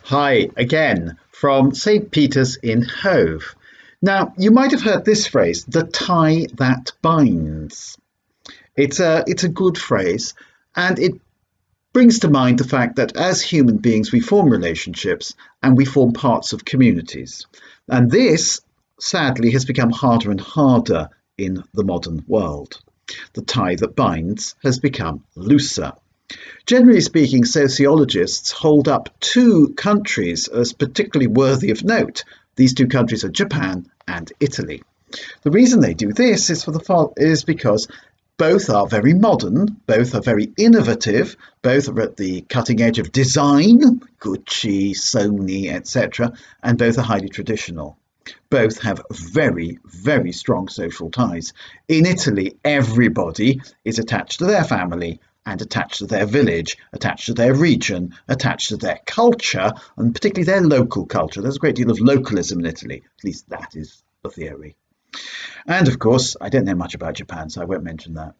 Hi again from St. Peter's in Hove. Now, you might have heard this phrase, the tie that binds. It's a good phrase, and it brings to mind the fact that as human beings we form relationships and we form parts of communities. And this, sadly, has become harder and harder in the modern world. The tie that binds has become looser. Generally speaking, sociologists hold up two countries as particularly worthy of note. These two countries are Japan and Italy. The reason they do this is because both are very modern, both are very innovative, both are at the cutting edge of design, Gucci, Sony, etc., and both are highly traditional. Both have very, very strong social ties. In Italy, everybody is attached to their family and attached to their village, attached to their region, attached to their culture, and particularly their local culture. There's a great deal of localism in Italy, at least that is the theory. And of course, I don't know much about Japan, so I won't mention that.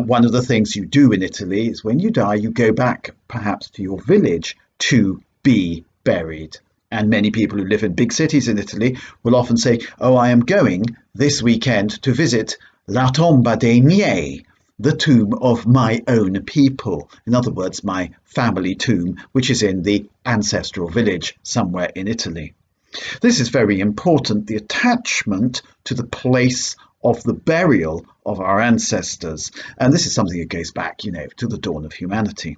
One of the things you do in Italy is when you die, you go back perhaps to your village to be buried. And many people who live in big cities in Italy will often say, "Oh, I am going this weekend to visit La Tomba dei Miei, the tomb of my own people." In other words, my family tomb, which is in the ancestral village somewhere in Italy. This is very important, the attachment to the place of the burial of our ancestors. And this is something that goes back, to the dawn of humanity.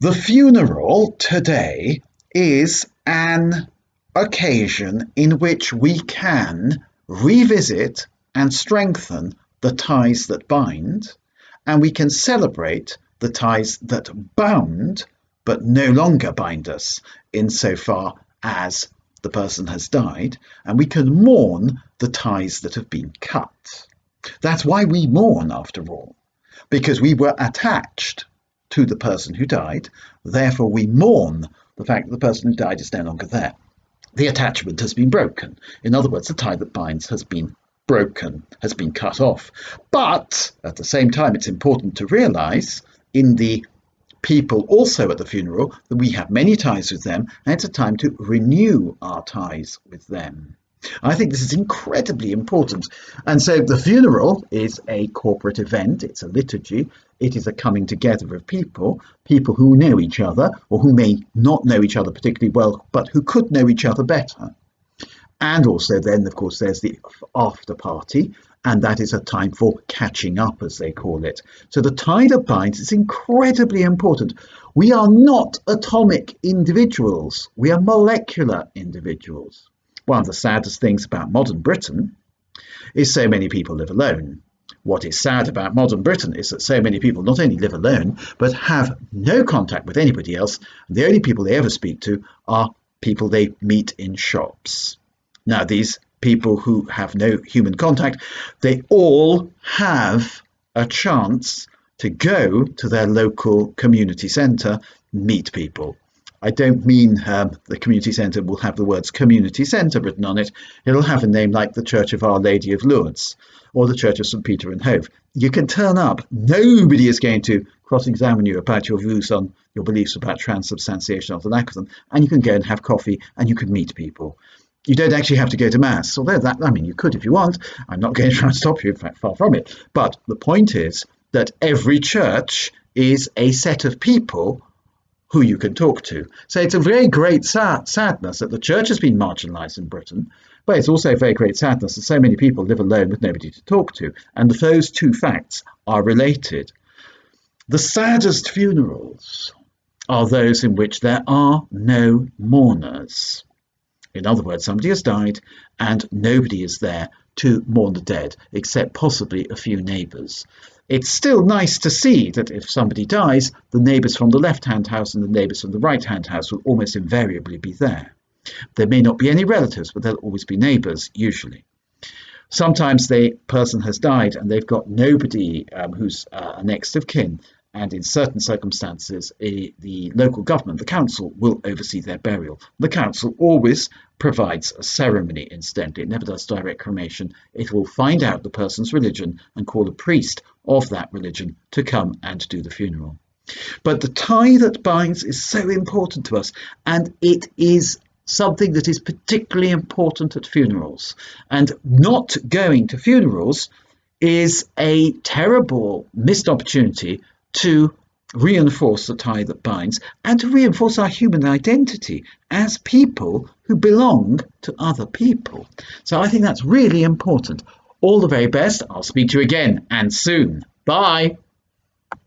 The funeral today is an occasion in which we can revisit and strengthen the ties that bind, and we can celebrate the ties that bound but no longer bind us insofar as the person has died, and we can mourn the ties that have been cut. That's why we mourn, after all, because we were attached to the person who died. Therefore, we mourn the fact that the person who died is no longer there. The attachment has been broken. In other words, the tie that binds has been broken, has been cut off. But at the same time, it's important to realize in the people also at the funeral that we have many ties with them, and it's a time to renew our ties with them. I think this is incredibly important. And so the funeral is a corporate event, it's a liturgy, it is a coming together of people who know each other, or who may not know each other particularly well, but who could know each other better. And also then, of course, there's the after party, and that is a time for catching up, as they call it. So the tie that binds is incredibly important. We are not atomic individuals. We are molecular individuals. One of the saddest things about modern Britain is so many people live alone. What is sad about modern Britain is that so many people not only live alone, but have no contact with anybody else. And the only people they ever speak to are people they meet in shops. Now, these people who have no human contact, they all have a chance to go to their local community centre, meet people. I don't mean the community centre will have the words community centre written on it. It'll have a name like the Church of Our Lady of Lourdes or the Church of St. Peter in Hove. You can turn up. Nobody is going to cross-examine you about your views on your beliefs about transubstantiation or the lack of them. And you can go and have coffee and you can meet people. You don't actually have to go to Mass, although you could if you want. I'm not going to try and stop you, in fact, far from it. But the point is that every church is a set of people who you can talk to. So it's a very great sadness that the church has been marginalised in Britain, but it's also a very great sadness that so many people live alone with nobody to talk to. And those two facts are related. The saddest funerals are those in which there are no mourners. In other words, somebody has died and nobody is there to mourn the dead, except possibly a few neighbours. It's still nice to see that if somebody dies, the neighbours from the left-hand house and the neighbours from the right-hand house will almost invariably be there. There may not be any relatives, but there'll always be neighbours, usually. Sometimes the person has died and they've got nobody who's a next of kin, and in certain circumstances, the local government, the council, will oversee their burial. The council always provides a ceremony, incidentally. It never does direct cremation. It will find out the person's religion and call a priest of that religion to come and do the funeral. But the tie that binds is so important to us, and it is something that is particularly important at funerals. And not going to funerals is a terrible missed opportunity to reinforce the tie that binds and to reinforce our human identity as people who belong to other people. So I think that's really important. All the very best. I'll speak to you again and soon. Bye.